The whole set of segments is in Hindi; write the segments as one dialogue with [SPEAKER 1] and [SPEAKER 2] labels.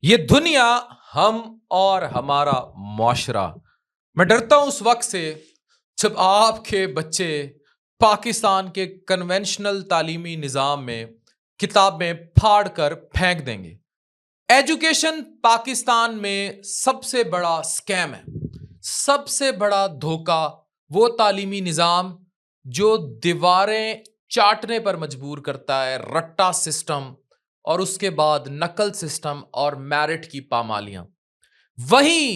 [SPEAKER 1] ये दुनिया, हम और हमारा मुआशरा। मैं डरता हूं उस वक्त से जब आपके बच्चे पाकिस्तान के कन्वेंशनल तालीमी निज़ाम में किताबें फाड़ कर फेंक देंगे। एजुकेशन पाकिस्तान में सबसे बड़ा स्कैम है, सबसे बड़ा धोखा। वो तालीमी निज़ाम जो दीवारें चाटने पर मजबूर करता है, रट्टा सिस्टम और उसके बाद नकल सिस्टम और मेरिट की पामालियां। वहीं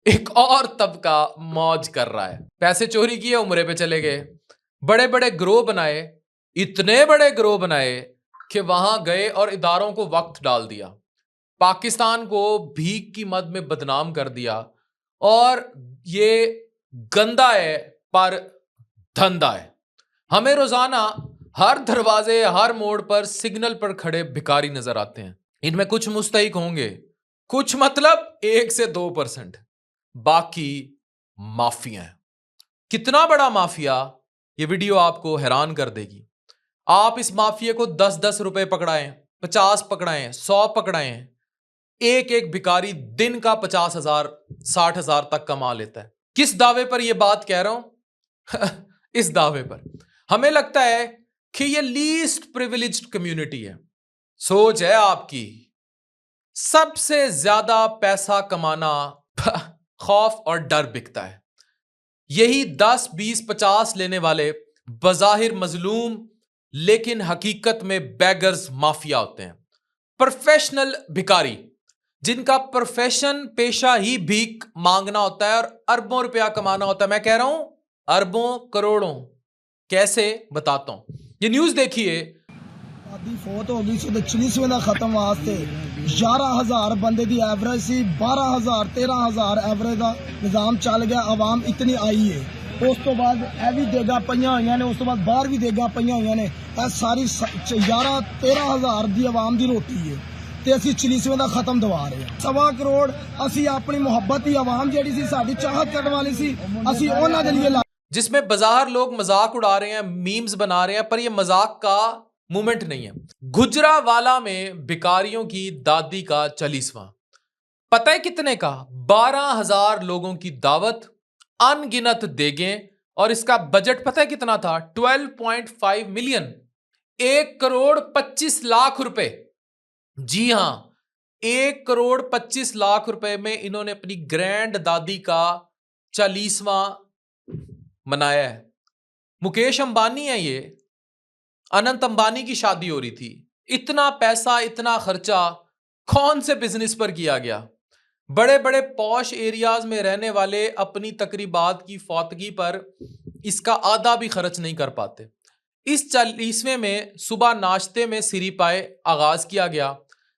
[SPEAKER 1] एक और तबका मौज कर रहा है। पैसे चोरी किए, उम्रे पे चले गए, बड़े बड़े ग्रोह बनाए, इतने बड़े ग्रोह बनाए कि वहां गए और इदारों को वक्त डाल दिया, पाकिस्तान को भीख की मद में बदनाम कर दिया। और ये गंदा है पर धंधा है। हमें रोजाना हर दरवाजे, हर मोड़ पर, सिग्नल पर खड़े भिखारी नजर आते हैं। इनमें कुछ मुस्तहिक होंगे, कुछ मतलब 1 से 2%, बाकी माफिया हैं। कितना बड़ा माफिया, ये वीडियो आपको हैरान कर देगी। आप इस माफिया को 10-10 रुपए पकड़ाएं, 50 पकड़ाएं, 100 पकड़ाएं, एक एक भिखारी दिन का 50,000 60,000 तक कमा लेता है। किस दावे पर यह बात कह रहा हूं? इस दावे पर हमें लगता है कि यह लीस्ट प्रिविलेज्ड कम्युनिटी है। सोच है आपकी, सबसे ज्यादा पैसा कमाना खौफ और डर बिकता है। यही 10, 20, 50 लेने वाले बजाहिर मजलूम लेकिन हकीकत में बैगर्स माफिया होते हैं। प्रोफेशनल भिखारी जिनका प्रोफेशन, पेशा ही भीख मांगना होता है और अरबों रुपया कमाना होता है। मैं कह रहा हूं अरबों करोड़ों। कैसे, बताता हूं। ये न्यूज देखिए।
[SPEAKER 2] आदि फौत हो गई सी 40वें ਦਾ ਖਤਮ ਵਾਸਤੇ 11000 ਬੰਦੇ ਦੀ ਐਵਰੇਜ ਸੀ, 12000 13000 ਐਵਰੇਜ ਦਾ ਨਿਜ਼ਾਮ ਚੱਲ ਗਿਆ। ਆਵਾਮ ਇਤਨੀ ਆਈ ਹੈ, ਉਸ ਤੋਂ ਬਾਅਦ ਇਹ ਵੀ ਦੇਗਾ ਪਈਆਂ ਹੋਈਆਂ ਨੇ, ਉਸ ਤੋਂ ਬਾਅਦ ਬਾਹਰ ਵੀ ਦੇਗਾ ਪਈਆਂ ਹੋਈਆਂ ਨੇ। ਇਹ ਸਾਰੀ 11 13000 ਦੀ ਆਵਾਮ ਦੀ ਰੋਟੀ ਹੈ ਤੇ ਅਸੀਂ 40वें ਦਾ ਖਤਮ ਦਵਾ ਰਹੇ ਹਾਂ। 1.25 ਕਰੋੜ ਅਸੀਂ ਆਪਣੀ ਮੁਹੱਬਤ ਦੀ ਆਵਾਮ ਜਿਹੜੀ ਸੀ, ਸਾਡੀ ਚਾਹਤ ਕਰਨ ਵਾਲੀ ਸੀ, ਅਸੀਂ ਉਹਨਾਂ ਦੇ लिए
[SPEAKER 1] जिसमें बाजार लोग मजाक उड़ा रहे हैं, मीम्स बना रहे हैं, पर यह मजाक का मूवमेंट नहीं है। गुजरावाला में भिखारियों की दादी का 40वां, पता है कितने का? 12,000 लोगों की दावत, अनगिनत देगें, और इसका बजट पता है कितना था? 12.5 मिलियन, 1,25,00,000 रुपए। जी हां, 1,25,00,000 रुपए में इन्होंने अपनी ग्रैंड दादी का 40वां मनाया है। मुकेश अंबानी है ये, अनंत अंबानी की शादी हो रही थी। इतना पैसा, इतना खर्चा कौन से बिजनेस पर किया गया? बड़े बड़े पॉश एरियाज में रहने वाले अपनी तकरीबात की फौतगी पर इसका आधा भी खर्च नहीं कर पाते। इस 40वें में सुबह नाश्ते में सिरी पाए आगाज किया गया।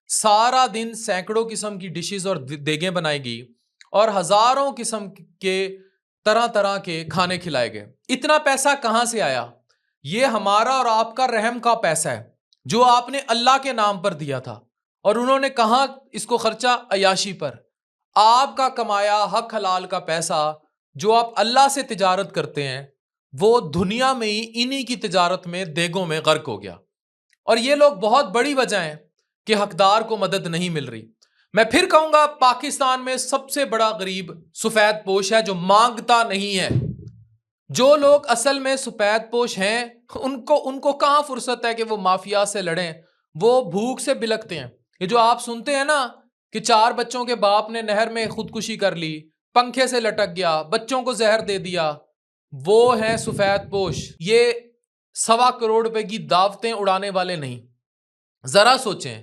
[SPEAKER 1] सारा दिन सैकड़ों किस्म की डिशेस और देगें बनाई गई और हजारों किस्म के तरह तरह के खाने खिलाए गए। इतना पैसा कहां से आया? ये हमारा और आपका रहम का पैसा है जो आपने अल्लाह के नाम पर दिया था, और उन्होंने कहा इसको खर्चा अयाशी पर। आपका कमाया हक हलाल का पैसा जो आप अल्लाह से तिजारत करते हैं, वो दुनिया में ही इन्हीं की तिजारत में, देगों में गर्क हो गया। और ये लोग बहुत बड़ी वजह है कि हकदार को मदद नहीं मिल रही। मैं फिर कहूंगा, पाकिस्तान में सबसे बड़ा गरीब सफेद पोश है जो मांगता नहीं है। जो लोग असल में सफेद पोश हैं उनको कहां फुर्सत है कि वो माफिया से लड़ें? वो भूख से बिलखते हैं। ये जो आप सुनते हैं ना कि 4 बच्चों के बाप ने नहर में खुदकुशी कर ली, पंखे से लटक गया, बच्चों को जहर दे दिया, वो है सफेद पोश। ये 1.25 करोड़ रुपए की दावतें उड़ाने वाले नहीं। जरा सोचें,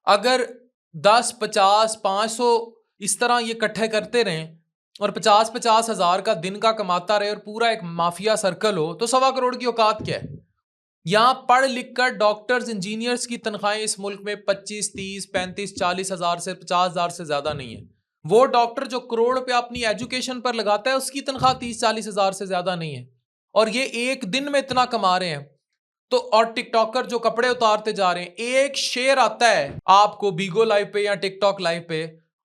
[SPEAKER 1] अगर 10, 50, 500 इस तरह ये इकट्ठे करते रहें और 50-50 हजार का दिन का कमाता रहे और पूरा एक माफिया सर्कल हो, तो 1.25 करोड़ की औकात क्या है? यहां पढ़ लिख कर डॉक्टर्स, इंजीनियर्स की तनख्वाहें इस मुल्क में 25, 30, 35, 40 हजार से 50 हजार से ज्यादा नहीं है। वो डॉक्टर जो करोड़ रुपया अपनी एजुकेशन पर लगाता है, उसकी तनख्वाह 30-40 हजार से ज्यादा नहीं है, और ये एक दिन में इतना कमा रहे हैं। तो और टिकटॉकर जो कपड़े उतारते जा रहे हैं, एक शेयर आता है आपको बीगो लाइव पे या टिकटॉक लाइव पे,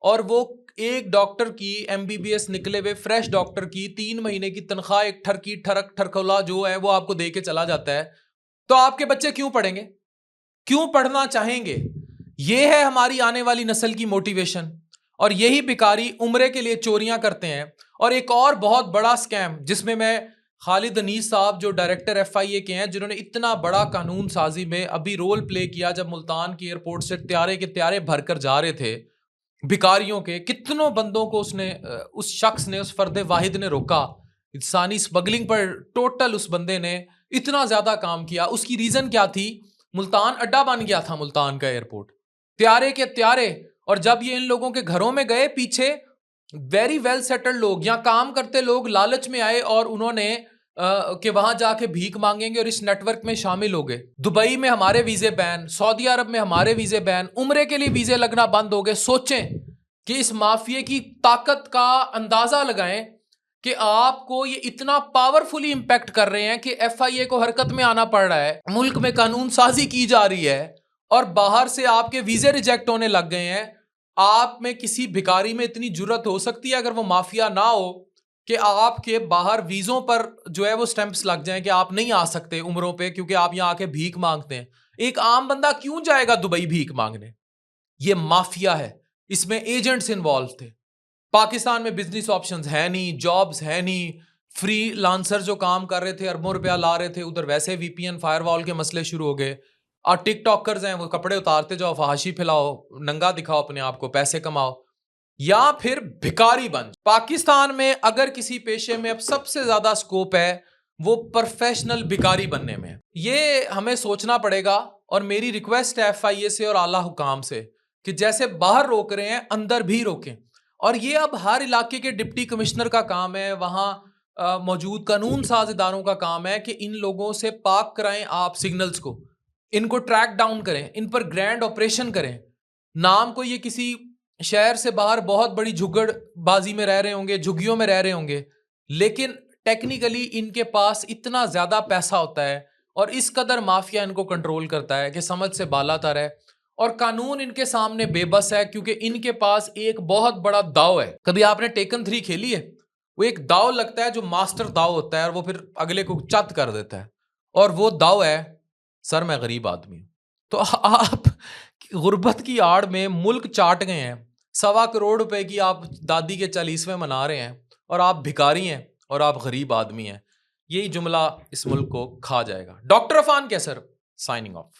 [SPEAKER 1] और वो एक डॉक्टर की, एमबीबीएस निकले हुए फ्रेश डॉक्टर की 3 महीने की तनख्वाह एक ठरकी ठरकोला जो है वो आपको दे के चला जाता है। तो आपके बच्चे क्यों पढ़ेंगे? क्यों पढ़ना चाहेंगे? ये है हमारी आने वाली नस्ल की मोटिवेशन। और यही भिखारी उम्रे के लिए चोरियां करते हैं। और एक और बहुत बड़ा स्कैम जिसमें मैं खालिद अनीस साहब जो डायरेक्टर FIA के हैं, जिन्होंने इतना बड़ा कानून साजी में अभी रोल प्ले किया, जब मुल्तान की एयरपोर्ट से त्यारे के त्यारे भरकर जा रहे थे भिखारियों के, कितनों बंदों को उस शख्स ने, उस फर्द वाहिद ने रोका। इंसानी स्मगलिंग पर टोटल उस बंदे ने इतना ज्यादा काम किया। उसकी रीजन क्या थी? मुल्तान अड्डा बन गया था, मुल्तान का एयरपोर्ट, त्यारे के त्यारे। और जब ये इन लोगों के घरों में गए, पीछे वेरी वेल सेटल्ड लोग या काम करते लोग लालच में आए और उन्होंने कि वहां जाके भीख मांगेंगे और इस नेटवर्क में शामिल हो गए। दुबई में हमारे वीजे बैन, सऊदी अरब में हमारे वीजे बैन, उम्रे के लिए वीजे लगना बंद हो गए। सोचें कि इस माफिया की ताकत का अंदाजा लगाएं कि आपको ये इतना पावरफुली इंपैक्ट कर रहे हैं कि FIA को हरकत में आना पड़ रहा है, मुल्क में कानून साजी की जा रही है और बाहर से आपके वीजे रिजेक्ट होने लग गए हैं। आप में किसी भिखारी में इतनी जुर्रत हो सकती है, अगर वो माफिया ना हो, कि आपके बाहर वीजों पर जो है वो स्टैंप्स लग जाएं कि आप नहीं आ सकते उम्रों पे, क्योंकि आप यहां आके भीख मांगते हैं। एक आम बंदा क्यों जाएगा दुबई भीख मांगने? ये माफिया है, इसमें एजेंट्स इन्वॉल्व थे। पाकिस्तान में बिजनेस ऑप्शंस है नहीं, जॉब्स है नहीं, फ्री लांसर जो काम कर रहे थे अरबों रुपया ला रहे थे, उधर वैसे VPN फायरवॉल के मसले शुरू हो गए। और टिकटॉकर्स हैं, वो कपड़े उतारते जाओ, फहाशी फैलाओ, नंगा दिखाओ अपने आप को, पैसे कमाओ, या फिर भिखारी बन। पाकिस्तान में अगर किसी पेशे में अब सबसे ज्यादा स्कोप है वो प्रोफेशनल भिखारी बनने में। ये हमें सोचना पड़ेगा। और मेरी रिक्वेस्ट है FIA से और आला हुकाम से कि जैसे बाहर रोक रहे हैं, अंदर भी रोकें। और ये अब हर इलाके के डिप्टी कमिश्नर का काम है, वहां मौजूद कानून साज इदारों का काम है कि इन लोगों से पाक कराएं आप सिग्नल्स को, इनको ट्रैक डाउन करें, इन पर ग्रैंड ऑपरेशन करें। नाम को ये किसी शहर से बाहर बहुत बड़ी झुग्गड़बाजी में रह रहे होंगे, झुग्गियों में रह रहे होंगे, लेकिन टेक्निकली इनके पास इतना ज्यादा पैसा होता है और इस कदर माफिया इनको कंट्रोल करता है कि समझ से बालातर है। और कानून इनके सामने बेबस है, क्योंकि इनके पास एक बहुत बड़ा दाव है। कभी आपने टेकन 3 खेली है? वो एक दाव लगता है जो मास्टर दाव होता है और वो फिर अगले को चत कर देता है। और वो दाव है, सर मैं गरीब आदमी हूं। तो आप गुर्बत की आड़ में मुल्क चाट गए हैं, 1.25 करोड़ रुपए की आप दादी के 40वें मना रहे हैं और आप भिखारी हैं और आप गरीब आदमी हैं। यही जुमला इस मुल्क को खा जाएगा। डॉक्टर अफान कैसर, साइनिंग ऑफ।